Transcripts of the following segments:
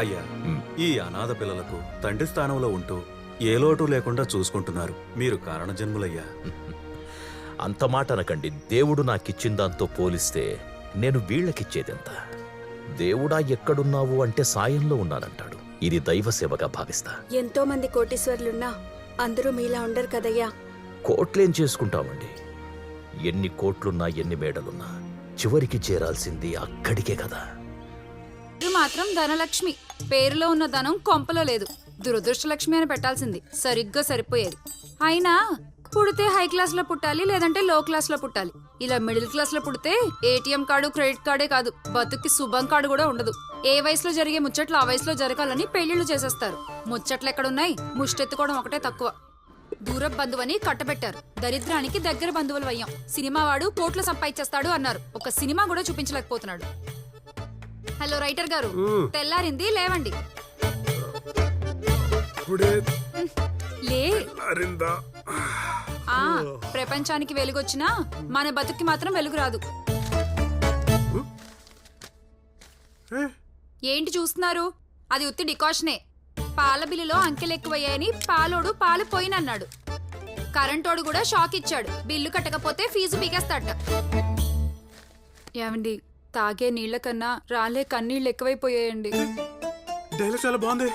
అయ్యా, ఈ అనాథ పిల్లలకు తండ్రి స్థానంలో ఉంటూ ఏ లోటు లేకుండా చూసుకుంటున్నారు. మీరు కారణజన్ములయ్యా. అంత మాట అనకండి. దేవుడు నాకిచ్చిన దాంతో పోలిస్తే నేను వీళ్ళకిచ్చేదెంత? దేవుడా ఎక్కడున్నావు అంటే సాయంలో ఉన్నానంటాడు. ఇది దైవ సేవగా భావిస్తా. ఎంతో మంది కోటీశ్వర్లున్నా అందరూ మీలా ఉండరు కదయ్యా. కోట్లేం చేసుకుంటామండి? ఎన్ని కోట్లున్నా ఎన్ని మేడలున్నా చివరికి చేరాల్సింది అక్కడికే కదా. ఇది మాత్రం ధనలక్ష్మి. పేరులో ఉన్న ధనం కొంపలో లేదు. దురదృష్టలక్ష్మి అని పెట్టాల్సింది. సరిగ్గా సరిపోయేది. అయినా పుడితే హై క్లాస్ లో పుట్టాలి, లేదంటే లో క్లాస్ లో పుట్టాలి. ఇలా మిడిల్ క్లాస్ లో పుడితే ఏటీఎం కార్డు, క్రెడిట్ కార్డే కాదు, బతుక్కి శుభం కార్డు కూడా ఉండదు. ఏ వయసులో జరిగే ముచ్చట్లు ఆ వయసులో జరగాలని పెళ్లిళ్లు చేసేస్తారు. ముచ్చట్లు ఎక్కడున్నాయి? ముష్టెత్తుకోవడం ఒకటే తక్కువ. దూర బంధువని కట్టబెట్టారు. దరిద్రానికి దగ్గర బంధువులు అయ్యాం. సినిమా వాడు కోట్లు సంపాదించేస్తాడు అన్నారు. ఒక సినిమా కూడా చూపించలేకపోతున్నాడు. హలో రైటర్ గారు, తెల్లారింది, లేవండి. లే. ప్రపంచానికి వెలుగొచ్చినా మన బతుక్కి మాత్రం వెలుగు రాదు. ఏంటి చూస్తున్నారు? అది ఉత్తి డికాషనే. పాల బిల్లులో అంకెలు ఎక్కువయ్యాయని పాలోడు పాలు పోయినన్నాడు. కరెంటోడు కూడా షాక్ ఇచ్చాడు. బిల్లు కట్టకపోతే ఫీజు పీకేస్తాడట. ఏమండి, తాగే నీళ్ల కన్నా రాలే కన్నీళ్ళు ఎక్కువైపోయాయండి. డైలాగ్ చాలా బాగుంది.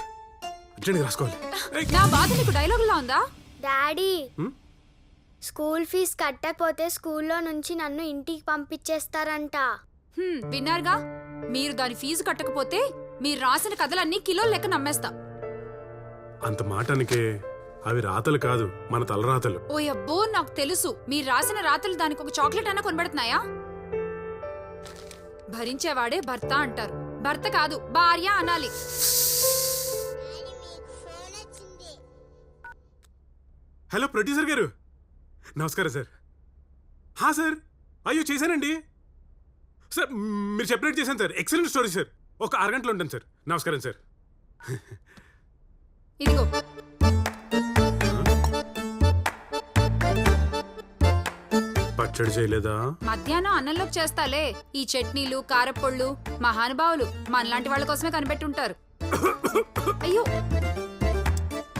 నా బాధ నీకు డైలాగులా ఉందా? డాడీ, స్కూల్ ఫీజు కట్టకపోతే స్కూల్లో నుంచి నన్ను ఇంటికి పంపించేస్తారంట. విన్నారుగా, మీరు దాని ఫీజు కట్టకపోతే మీరు రాసిన కథలన్నీ కిలో లెక్క నమ్మేస్తా. అంత మాటనికే అవి రాతలు కాదు, మన తలరాతలు. ఓ అబ్బో, నాకు తెలుసు. మీరు రాసిన రాతలు దానికి ఒక చాక్లెట్ అన్నా కొనబెడుతున్నాయా? భరించేవాడే భర్త అంటారు. భర్త కాదు, భార్య అనాలి. హలో ప్రొడ్యూసర్ గారు, నమస్కారం సార్. సార్, అయ్యో చేశానండి సార్. మీరు చెప్పినట్టు చేశాను సార్. Excellent story sir. ఒక అరగంటలో ఉంటాను సార్. నమస్కారం సార్. ఇదిగో. పచ్చడి చేయలేదా? మధ్యాహ్నం అన్నంలోకి చేస్తాలే. ఈ చట్నీలు, కారపొళ్ళు మహానుభావులు మనలాంటి వాళ్ళ కోసమే కనిపెట్టుంటారు. అయ్యో,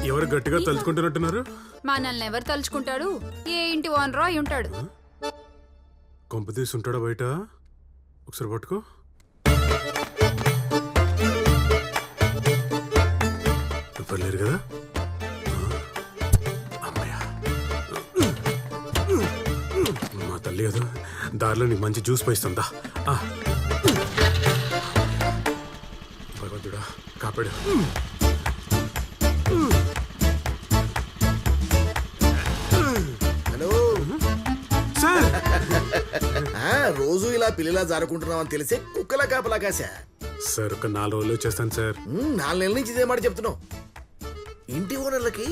ఎవరు గట్టిగా తలుచుకుంటున్నట్టున్నారు? మనల్ని ఎవరు తలుచుకుంటాడు? ఏ ఇంటి ఓనరో అయి ఉంటాడు. కొంప తీసి ఉంటాడా బయట? ఒకసారి పట్టుకో. లేరు కదా? అమ్మయ్యా, మా తల్లి కదా, దారిలో నీకు మంచి జ్యూస్ పోయిస్తుందా? భగవంతుడా కాపాడు. Hello sir. రోజు ఇలా పిల్లలా జారుకుంటున్నామని తెలిసే కుక్కలా కాపలా కాసా. సార్, ఒక 4 రోజులు చేస్తాను సార్. 4 నెలల నుంచి ఇదే మాట చెప్తున్నావు. ఇంటి ఓనర్లకి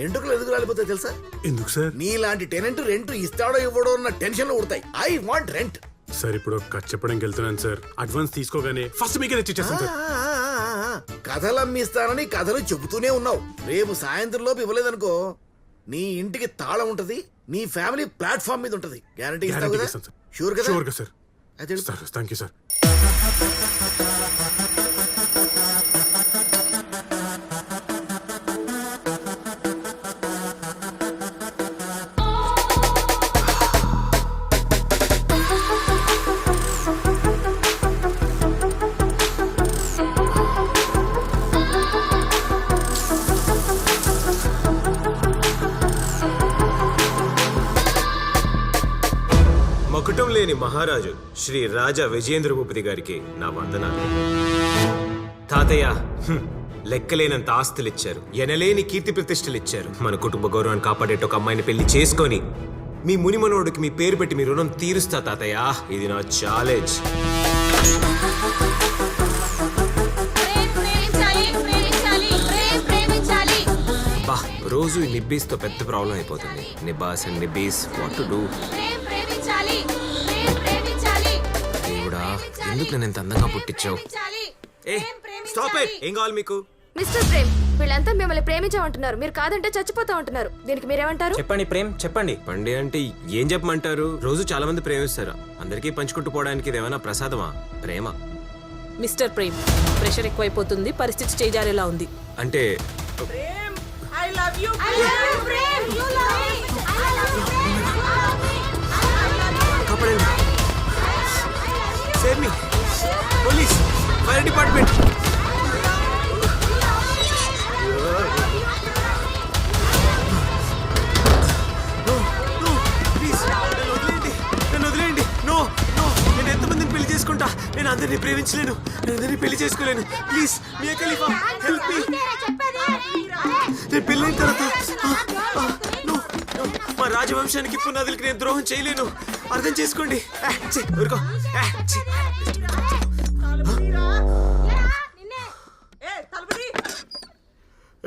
ఎంటుకలు ఎందుకు రాలిపోతాయి తెలుసా? ఎందుకు సార్? నీలాంటి టెనెంట్ రెంట్ ఇస్తాడో ఇవ్వడో అన్న టెన్షన్ లో ఉడతాయి. I want rent. సార్, ఇప్పుడు కథ చెప్పడానికి వెళ్తున్నాను సార్. అడ్వాన్స్ తీసుకోగానే ఫస్ట్ మీకే తెచ్చిచ్చేస్తాను సార్. కథలు అమ్మిస్తానని కథలు చెబుతూనే ఉన్నావు. రేపు సాయంత్రం లోపు ఇవ్వలేదనుకో, నీ ఇంటికి తాళం ఉంటది, నీ ఫ్యామిలీ ప్లాట్ఫామ్ మీద ఉంటది. గ్యారంటీ ఇస్తావు కదా? షూర్ కదా? షూర్ గా సార్. Thank you sir. మకుటం లేని మహారాజు శ్రీ రాజా విజయేంద్ర భూపతి గారికి నా వందనాలు. తాతయ్య, లెక్కలేనంత ఆస్తులిచ్చారు, ఎనలేని కీర్తి ప్రతిష్టలిచ్చారు. మన కుటుంబ గౌరవాన్ని కాపాడేట ఒక అమ్మాయిని పెళ్లి చేసుకొని మీ మునిమనోడికి మీ పేరు పెట్టి మీ రుణం తీరుస్తా తాతయ్య. ఇది నా ఛాలెంజ్. రోజు ఈ నిబ్బీస్తో పెద్ద ప్రాబ్లం అయిపోతుంది. నిబ్బాస్ అండ్ నిబ్బీస్ వాట్ టు డూ. దేవుడా, ఎందుకు నేను ఇంత అందంగా పుట్టించావు? ఏ స్టాప్ ఇట్. ఏం కావాలి మీకు? మిస్టర్ ప్రేమ్, వీళ్ళంతా మిమ్మల్ని ప్రేమించామంటున్నారు. మీరు కాదంటే చచ్చిపోతా ఉంటున్నారు. దీనికి మీరేమంటారు? చెప్పండి ప్రేమ్, చెప్పండి. పండి అంటే ఏం చెప్పమంటారు? రోజు చాలా మంది ప్రేమిస్తారు. అందరికీ పంచుకుంటూ పోవడానికి ఇదేమైనా ప్రసాదమా? ప్రేమ మిస్టర్ ప్రేమ్, ప్రెషర్ ఎక్కువైపోతుంది, పరిస్థితి చేజారేలా ఉంది. అంటే కాపాడండి. Save me. Police, fire department. నేను ఎంతమందిని పెళ్లి చేసుకుంటా? నేను అందరినీ ప్రేమించలేను, నేను అందరినీ పెళ్లి చేసుకోలేను. Please Mia Khalifa help me. నేను పెళ్ళైన తర్వాత మా రాజవంశానికి పునాదులకి నేను ద్రోహం చేయలేను. అర్థం చేసుకోండి. ఊరుకో.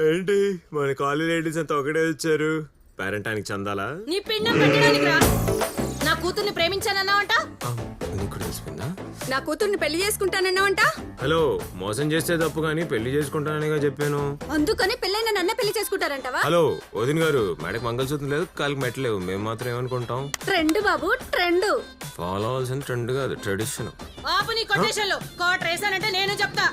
ఏంటి మన కాలేజ్ లేడీస్ అంతా ఒకటే వచ్చారు? పేరెంటానికి చందాలా? నీ పిండం పెట్టడానికి రా. నా కూతుర్ని ప్రేమించానన్నావంట. నీకు తెలిసిపోయిందా? నా కూతుర్ని పెళ్లి చేసుకుంటానన్నావంట. హలో, మోసం చేస్తే తప్పు కానీ పెళ్లి చేసుకుంటాననిగా చెప్పాను. అందుకని పెళ్ళైన నన్నే పెళ్లి చేసుకుంటారంటావా? హలో వదిన గారు, మేడకి మంగళసూత్రం లేదు, కాలికి మెట్టలేవు. మేము మాత్రం ఏమనుకుంటాం? ట్రెండ్ బాబు, ట్రెండ్. ఫాలో అవ్వాల్సిన ట్రెండ్ కాదు, ట్రెడిషన్. ఆపు నీ కొటేషన్లు. కోట్ రేసానంటే నేను చెప్తా.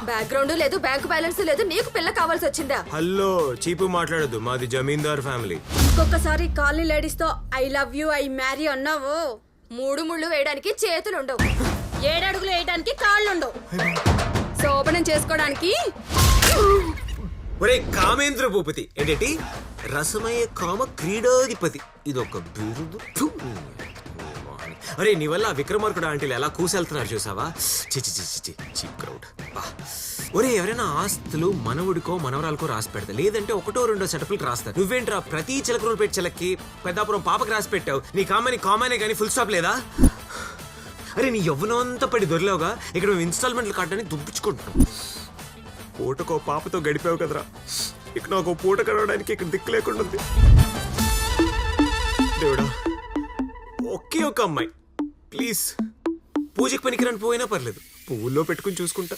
బ్యాక్గ్రౌండ్ లేదు, బ్యాంక్ బ్యాలెన్స్ లేదు, నీకు పిల్ల కావాల్సి వచ్చిందా? హలో, చీపు మాట్లాడద్దు, మాది జమీందార్ ఫ్యామిలీ. ఒక్కొక్కసారి కాలనీ లేడీస్ తో I love you, I marry అన్నావు. 3 ముళ్ళు వేయడానికి చేతులు ఉండవు, 7 అడుగులు వేయడానికి కాళ్ళుండవు. శోభనం చేసుకోవడానికి ఒరే కామేంద్ర భూపతి ఏంటి? రసమయ కామ క్రీడాధిపతి. ఇదొక బిరుదు. ఫు. అరే నీ వల్ల విక్రమార్కుడు ఆంటీలు ఎలా కూసెళ్తున్నారు చూసావా? చిచి చిచి చి చీప్ క్రౌడ్. ఒరే ఎవరైనా ఆస్తులు మనవుడికో మనవరాలకో రాసి పెడతా, లేదంటే 1 2 సెటప్లకు రాస్తారు. నువ్వేంట్రా ప్రతి చిలకరూరు పెట్టి చిలక్కి పెద్దాపురం పాపకి రాసి పెట్టావు? నీ కామానే కానీ ఫుల్ స్టాప్ లేదా? అరే నీ యవ్వనంతా పడి దొరిలేవుగా, ఇక్కడ మేము ఇన్స్టాల్మెంట్లు కట్టడానికి దుబ్బుచ్చుకుంటున్నాం. పూటకో పాపతో గడిపావు కదరా, ఇక నాకు పూట కడవడానికి ఇక్కడ దిక్కు లేకుండా ఉంది. దేవుడా, ఒకే ఒక అమ్మాయి ప్లీజ్. పూజకి పనికిరాని పోయినా పర్లేదు, పువ్వుల్లో పెట్టుకుని చూసుకుంటా.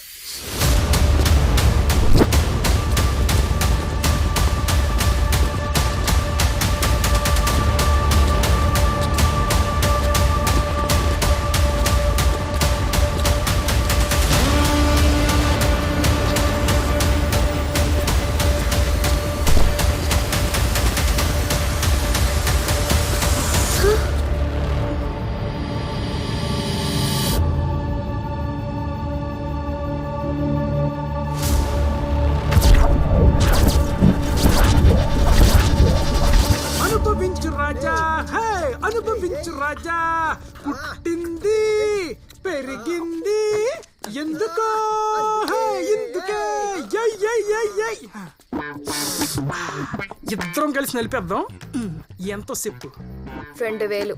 అనుభవించు రాజా, హే అనుభవించు రాజా. పుట్టింది పెరిగింది ఎందుకో, హే ఎందుకే. ఇద్దరం కలిసి నలిపేద్దాం. ఎంతో చెప్పు? 2000.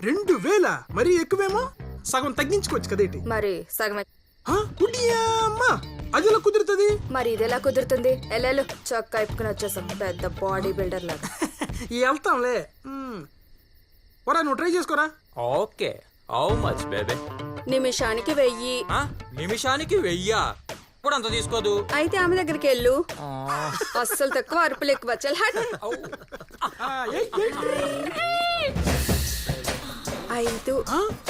2000? మరి ఎక్కువేమో, సగం తగ్గించుకోవచ్చు కదేటి? మరి సగమే. అది ఎలా కుదురుతుంది? మరి ఇది ఎలా కుదురుతుంది? ఎల్లెలు చొక్కా ఇప్పుకుని వచ్చేసాం, పెద్ద బాడీ బిల్డర్ లాగా. వెళ్తాంలే. వరా, నువ్వు ట్రై చేసుకోరా. Okay, how much baby? నిమిషానికి 1000. నిమిషానికి 1000 కూడా అంత తీసుకోదు. అయితే ఆమె దగ్గరికి వెళ్ళు. అస్సలు తక్కువ, అరుపులు ఎక్కువ. చల్ హట్.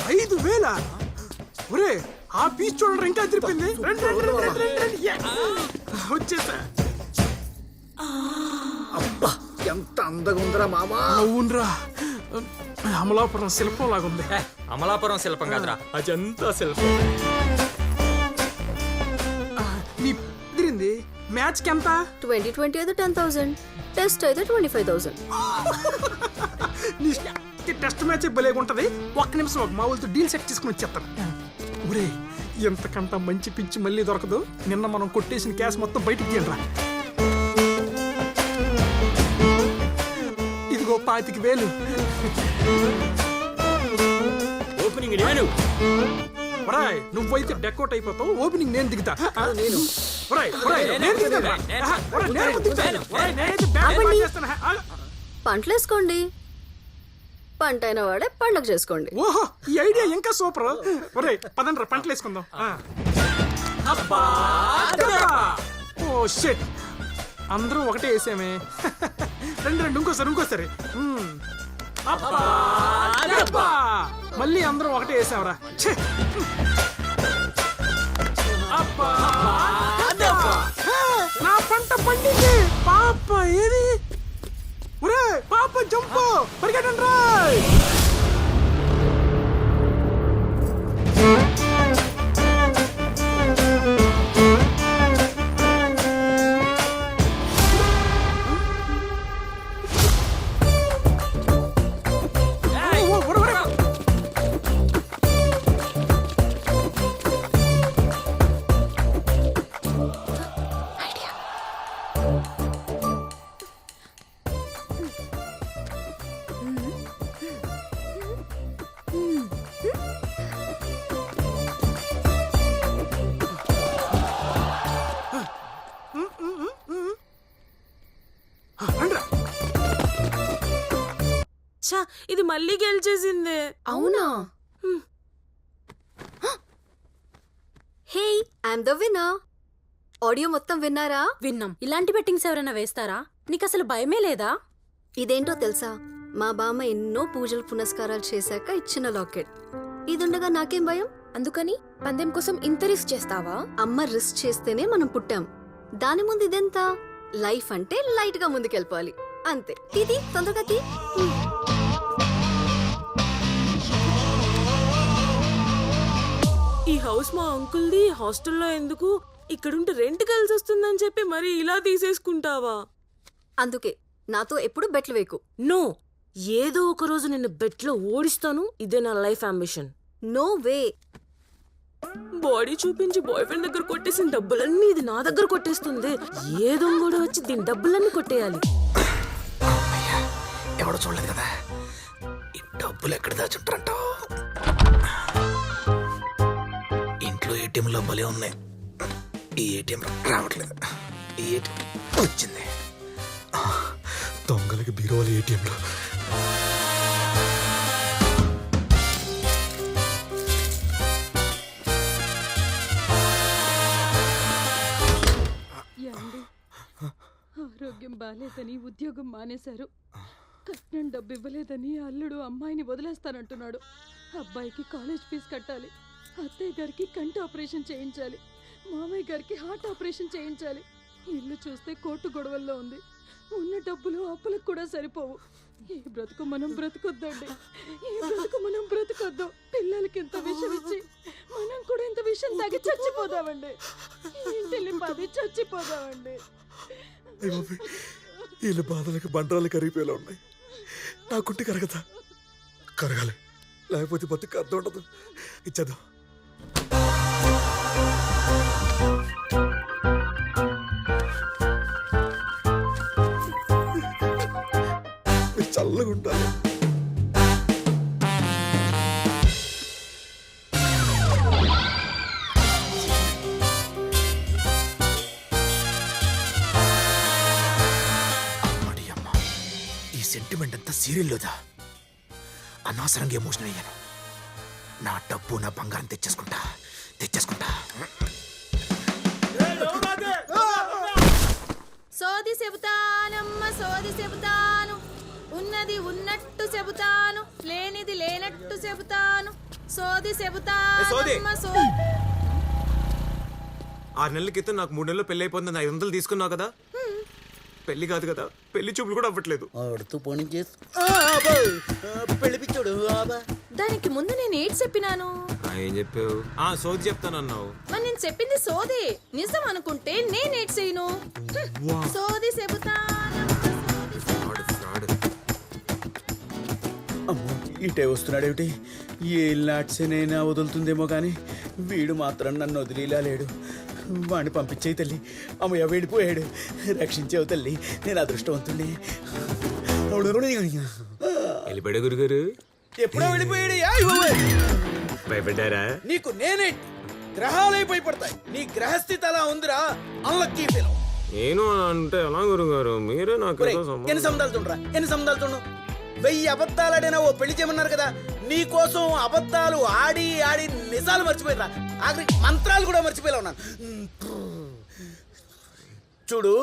5000? ఒరే ఆ పీస్ చూడండి, ఇంకా తిరిపింది. వచ్చేసా. అబ్బా ఎంత అందంగా ఉందిరా మామా. అవునరా, అమలాపురం శిల్పం లాగుంది. అమలాపురం శిల్పం కాదురా, అజంతా శిల్పం. నీ తిరింది మ్యాచ్ కి ఎంత? 2020 అయితే 10,000, టెస్ట్ అయితే 25,000. నీ టెస్ట్ మ్యాచ్ భలేగుంటది. ఒక్క నిమిషం, ఒక మా వాళ్ళతో డీల్ సెట్ చేసుకుని వచ్చేస్తాను. ఒరే ఎంతకంత మంచి పిచ్చి మళ్ళీ దొరకదు. నిన్న మనం కొట్టేసిన క్యాష్ మొత్తం బయటికి తీయండిరా. ఇదిగో 25,000. ఓపెనింగ్ నేను. నువ్వైతే డెకోట్ అయిపోతావు, ఓపెనింగ్ నేను దిగుతా. నేను ఒరేయ్, ఒరేయ్, నేను తీస్తానురా. ఆహా, ఒరేయ్, నేను గుర్తించాను. ఒరేయ్, నేనైతే బ్యాగ్ పాస్ చేస్తాను. ఆగు. పంటలేసుకోండి. పంట అయిన వాడే పండగ చేసుకోండి. ఓహో, ఈ ఐడియా ఇంకా సూపర్. ఒరేయ్, పదండ్రా పంటలు వేసుకుందాం. అబ్బా! ఓ షిట్, అందరూ ఒకటే వేసామే. రెండు ఇంకోసారి. అబ్బా! అబ్బా! మళ్ళీ అందరూ ఒకటే వేసావరా. ఛే! అబ్బా! అబ్బా! నా పంట పండింది. పాప ఏది? ఒరే పాప జంపు, పరిగెట్టండి రాయ్. ఛా, ఇది మళ్ళీ గెలిచేసిందే. అవునా? హే, ఐఎమ్ ద విన్నర్. ఆడియో మొత్తం విన్నారా? విన్నాం. ఇలాంటి బెట్టింగ్స్ ఎవరైనా వేస్తారా? నీకు అసలు భయమే లేదా? ఇదేంటో తెలుసా? మా బామ్మ ఎన్నో పూజలు పునస్కారాలు చేశాక ఇచ్చిన లాకెట్. ఇదుండగా నాకేం భయం? అందుకని పందెం కోసం ఇంత రిస్క్ చేస్తావా? అమ్మ రిస్క్ చేస్తేనే మనం పుట్టాం. దాని ముందు ఇదెంత? లైఫ్ అంటే లైట్ గా ముందుకెళ్ళిపోవాలి అంతే. ఇది తొందరగా తీ. ఈ హౌస్ మా అంకుల్ది. హాస్టల్లో ఎందుకు? ఇక్కడుంటే రెంట్ కలిసి వస్తుందని చెప్పి మరి ఇలా తీసేసుకుంటావా? అందుకే నాతో ఎప్పుడు బెట్లు వేకు. నో, ఏదో ఒక రోజు నిన్ను బెట్లో ఓడిస్తాను. ఇదే నా life ambition. No way. Body చూపించి బాయ్ ఫ్రెండ్ దగ్గర కొట్టేసిన డబ్బులన్నీ ఇది నా దగ్గర కొట్టేస్తుంది. ఏ దొంగోడు వచ్చి దీని డబ్బులన్నీ కొట్టేయాలి. ఎవడో చూడలేదు కదా, ఈ డబ్బులు ఎక్కడ దాచుంటారంట. ఇంట్లో ఏటీఎంలో భలే ఉన్నాయి. ఈ ఏటీఎం రావట్లేదు. ఈ ఏటీఎం వచ్చింది. దొంగలకి బీరువాల ఏటీఎంలో. ఆరోగ్యం బాలేదని ఉద్యోగం మానేశారు. కట్నం డబ్బు ఇవ్వలేదని అల్లుడు అమ్మాయిని వదిలేస్తానంటున్నాడు. అబ్బాయికి కాలేజ్ ఫీజు కట్టాలి. అత్తయ్య గారికి కంటి ఆపరేషన్ చేయించాలి. మామయ్య గారికి హార్ట్ ఆపరేషన్ చేయించాలి. ఇల్లు చూస్తే కోర్టు గొడవల్లో ఉంది. ఉన్న డబ్బులు అప్పులకు కూడా సరిపోవు. ఈ బ్రతుకు మనం బ్రతుకొద్దండి. ఈ బ్రతుకు మనం బ్రతుకొద్దాం. పిల్లలకి ఇంత విషం ఇచ్చి మనం కూడా ఇంత విషం తాగి చచ్చిపోదామండి. ఇంటిల్లి పది చచ్చిపోదామండి. వీళ్ళ బాధలకు బండరాలు కరిగిపోయేలా ఉన్నాయి. నా కుట్టి కరగదా? కరగాలి, లేకపోతే బతుకు అర్థం ఉండదు. ఇచ్చేద్దాం. చల్లగా ఉండాలి. ఈ సెంటిమెంట్ అంతా సీరియల్లోదా? అనవసరంగా ఎమోషనల్ అయ్యాను. నా డబ్బు నా బంగారం తెచ్చేసుకుంటా. సోది చెబుతానమ్మ, సోది చెబుతాను. ఉన్నది ఉన్నట్టు చెబుతాను, లేనిది లేనట్టు చెబుతాను. సోది చెబుతానమ్మ, సోది. 6 నెలల క్రితం నాకు 3 నెలలు పెళ్లి అయిపోతుంది. 500 తీసుకున్నావు కదా. పెళ్లి కాదు కదా, పెళ్లి చూపులు కూడా అవ్వట్లేదు. దానికి ముందు నేను ఏడ్ చెప్పినాను. ఏం చెప్పావు? సోది చెప్తానన్నావు. మరి నేను చెప్పింది సోది. నిజం అనుకుంటే నేను ఏడ్ చేయను. సోది చెబుతానమ్మ, అమ్మో, ఇటే వస్తున్నాడేమిటి? ఏ నాట్సేనైనా వదులుతుందేమో కానీ వీడు మాత్రం నన్ను వదిలేలా లేడు. వాడిని పంపించేయి తల్లి. అమ్మయ్య వెళ్ళిపోయాడు. రక్షించేవు తల్లి, నేను అదృష్టవంతుణ్ణి. వెళ్ళిపోయాడు గురుగారు. ఎప్పుడో వెళ్ళిపోయాడు. భయపడ్డారా? నీకు నేనే గ్రహాలే భయపడతాయి. నీ గ్రహస్థితి అలా ఉందిరా, అన్లక్కీ ఫెలో. నేను అంటే ఎలా గురుగారు, మీరే నాకు ఒరేయ్, ఎన్ని సంబంధాలు చూడరా, ఎన్ని సంబంధాలు చూడు. 1000 అబద్ధాలాడినా ఓ పెళ్లి చేయమన్నారు కదా. నీ కోసం అబద్ధాలు ఆడి ఆడి నిజాలు మర్చిపోయిరా. ఆఖరికి మంత్రాలు కూడా మర్చిపోయేలా ఉన్నాను. చూడు,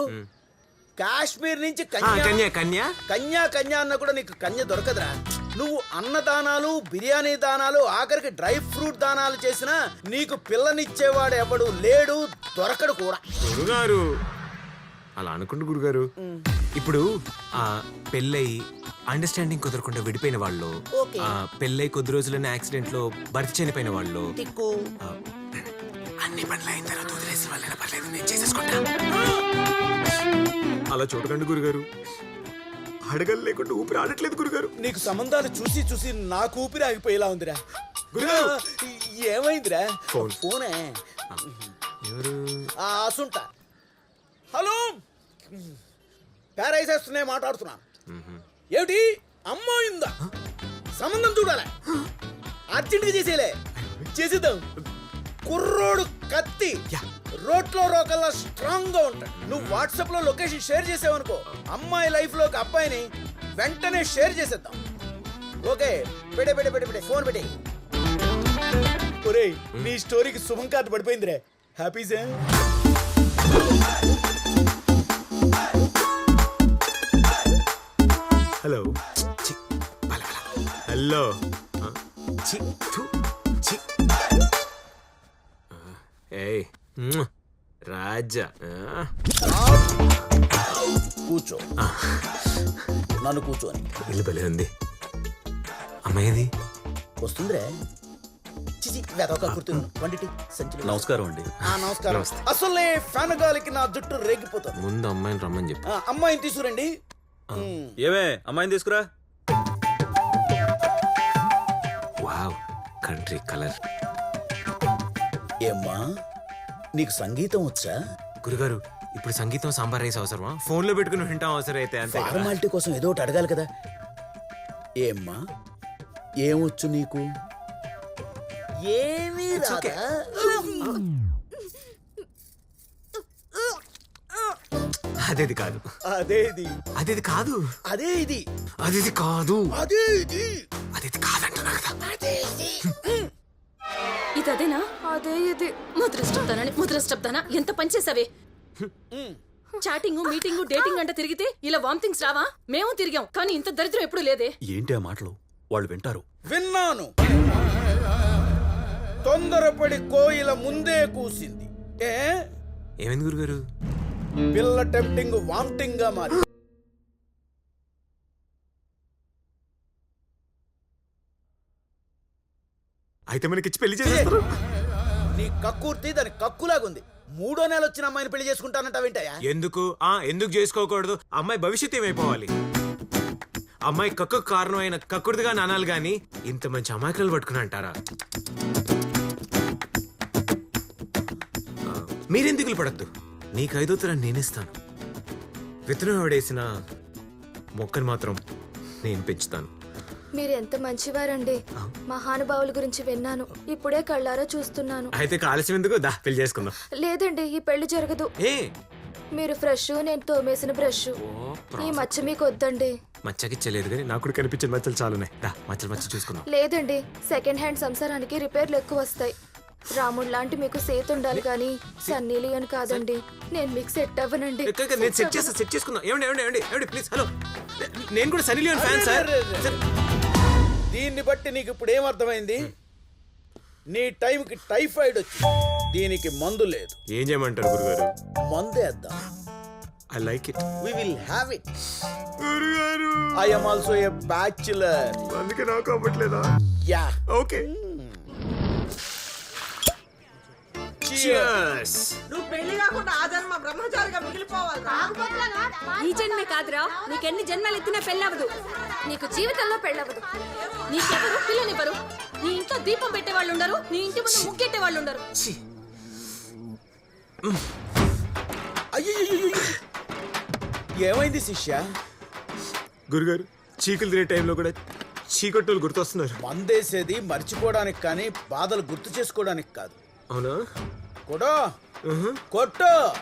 కాశ్మీర్ నుంచి కన్యా అన్న కూడా నీకు కన్య దొరకదురా. నువ్వు అన్నదానాలు, బిర్యానీ దానాలు, ఆఖరికి డ్రై ఫ్రూట్ దానాలు చేసినా నీకు పిల్లనిచ్చేవాడు ఎవడు లేడు, దొరకడు కూడా. గురుగారు అలా అనుకుంటు గురుగారు. ఇప్పుడు ఆ పెళ్ళయి అండర్స్టాండింగ్ కుదరకుండా విడిపోయిన వాళ్ళు, ఓకే. ఆ పెళ్ళై కొద్ది రోజులైన యాక్సిడెంట్ లో భర్త చనిపోయిన వాళ్ళు, టిక్కు. అన్ని పనులు అయిన తర్వాత వదిలేసిన వాళ్ళైనా పర్లేదు, నేను చేసేసుకుంటా. అలా చూడకండి గురుగారు, అడగలు లేకుండా ఊపిరి ఆడట్లేదు గురుగారు. నీకు సంబంధాలు చూసి చూసి నాకు ఊపిరి ఆగిపోయేలా ఉందిరా. గురుగారు ఏమైందిరా? ఫోన్. ఫోనే. ఎవరు? అసుంట. హలో, పారైసేస్తున్నాయి, మాట్లాడుతున్నాను. ఏమిటి అమ్మాయిందా? సంబంధం చూడాలి, అర్జెంట్గా చేసేలే. చేసేద్దాం. కుర్రోడు కత్తి, రోట్లో రోకల్లా స్ట్రాంగ్ గా ఉంటాడు. నువ్వు వాట్సాప్ లో లొకేషన్ షేర్ చేసావనుకో, అమ్మాయి లైఫ్ లోకి అబ్బాయిని వెంటనే షేర్ చేసేద్దాం. ఓకే, పెడే పెడే పెడే పెడే ఫోన్ పెట్టి. ఒరేయ్, నీ స్టోరీకి శుభం కార్డు పడిపోయిందిరే. హ్యాపీజా? హలో. హలో. ఏయ్ రాజా, కూర్చో. నన్ను కూర్చోని. ఇల్లు భలే ఉంది. అమ్మాయిది వస్తుందిరే. చిచి వెదొక కుర్తున్నాను. వండిటి సంచిలో. నమస్కారం అండి. నమస్కారం. అసలే ఫ్యాన్ గాలికి నా జుట్టు రేగిపోతుంది. ముందు అమ్మాయిని రమ్మని చెప్పు. అమ్మాయిని తీసుకురండి. ఏమే అమ్మాయిని తీసుకురా. Wow, country colour. ఏమ్మా, నీకు సంగీతం వచ్చా? గురుగారు, ఇప్పుడు సంగీతం సాంబార్ రైస్ అవసరమా? ఫోన్ లో పెట్టుకుని వింటాం అవసరం అయితే. అంతే కదా. ఫార్మాలిటీ కోసం ఏదో ఒకటి అడగాలి కదా. ఏమ్మా, ఏమొచ్చు నీకు? ఏమీ రాదా? అదేది కాదు. అదేది. అదేది కాదు. అదే ఇది. అదేది కాదు. అదే ఇది. అదేది కాదంటున్నా కదా. ఇది అదేనా? అదే ఇది. ముద్రష్టబ్దానా ఎంత పనిచేసావే. చాటింగ్, మీటింగ్, డేటింగ్ అంట తిరిగితే ఇలా వామిటింగ్స్ రావా? మేము తిరిగాం, కానీ ఇంత దరిద్రం ఎప్పుడు లేదే. ఏంటి ఆ మాటలు? వాళ్ళు వింటారు. విన్నాను. తొందరపడి కోయిల ముందే కూసింది. ఏమైంది గురుగారు? పిల్ల టెంప్టింగ్ వామిటింగ్ గా మారి. అయితే మనకిచ్చి పెళ్లి చేసేస్తారు. నీ కక్కుర్తి దాని కక్కులాగుంది. 3వ నెల వచ్చిన అమ్మాయిని పెళ్లి చేసుకుంటానంట. వింటాయా? ఎందుకు ఎందుకు చేసుకోకూడదు? అమ్మాయి భవిష్యత్తు ఏమైపోవాలి? అమ్మాయి కక్కు కారణమైన కక్కుర్తిగా నానాలు గాని ఇంత మంచి అమాయకులు పట్టుకుని అంటారా? మీరెందుకులు పడద్దు. నీకు 5వ తరం నేనిస్తాను. విత్తనం ఎవడేసిన మొక్కను మాత్రం నేను పెంచుతాను. మీరు ఎంత మంచివారండి. మహానుభావుల గురించి విన్నాను, ఇప్పుడే కళ్ళారా చూస్తున్నాను. అయితే ఆలస్యం ఎందుకు? దా పెళ్లి చేసుకుందాం. లేదండి, ఈ పెళ్లి జరగదు. మీరు ఫ్రెష్, నేను తోమేసిన బ్రష్. ఈ మచ్చ మీకు వద్దండి. మచ్చకిచ్చలేదు కానీ నాకు కూడా కనిపించిన మచ్చలు చాలున్నాయి. దా మచ్చలు మచ్చ చూసుకుందాం. లేదండి, సెకండ్ హ్యాండ్ సంసారానికి రిపేర్లు ఎక్కువ వస్తాయి. రాముడు లాంటి మీకు సేత్ ఉండాలి కానీ సన్నీ లియోన్ కాదండి. నేను మీకు సెట్ అవ్వనండి. నేను సెట్ చేసుకుందాం. ఏమండి ప్లీజ్. హలో, నేను కూడా సన్నీ లియోన్ ఫ్యాన్ సార్. దీన్ని బట్టి నీకు ఇప్పుడు ఏమర్థమైంది? నీ టైంకి టైఫాయిడ్ వచ్చి దీనికి మందు లేదు. ఏం చేయమంటారు గురుగారు? మందేద్దాం. I like it. We will have it. గురుగారు, I am also a bachelor. అందుకే నాకు అవ్వట్లేదా? యా. ఓకే. నువ్వు పెళ్లి కాకుండా ఆ జన్మ బ్రహ్మచారిగా మిగిలిపోవాలి. ఈ జన్మే కాదురా, నీకెన్ని జన్మలు ఎత్తినా పెళ్ళవదు. నీకు జీవితంలో పెళ్ళవదు. నీకెవరు పిల్లనివ్వరు. నీ ఇంట్లో దీపం పెట్టే వాళ్ళు ఉండరు, నీ ఇంటి ముందు ముగ్గెట్టే వాళ్ళు ఉండరు. ఏమైంది శిష్య? గురుగారు, చీకులు తినే టైంలో కూడా చీకట్టోలు గుర్తొస్తున్నారు. మందేసేది మర్చిపోవడానికి కానీ బాధలు గుర్తు చేసుకోవడానికి కాదు. అవునా కొట్టో కొట్టు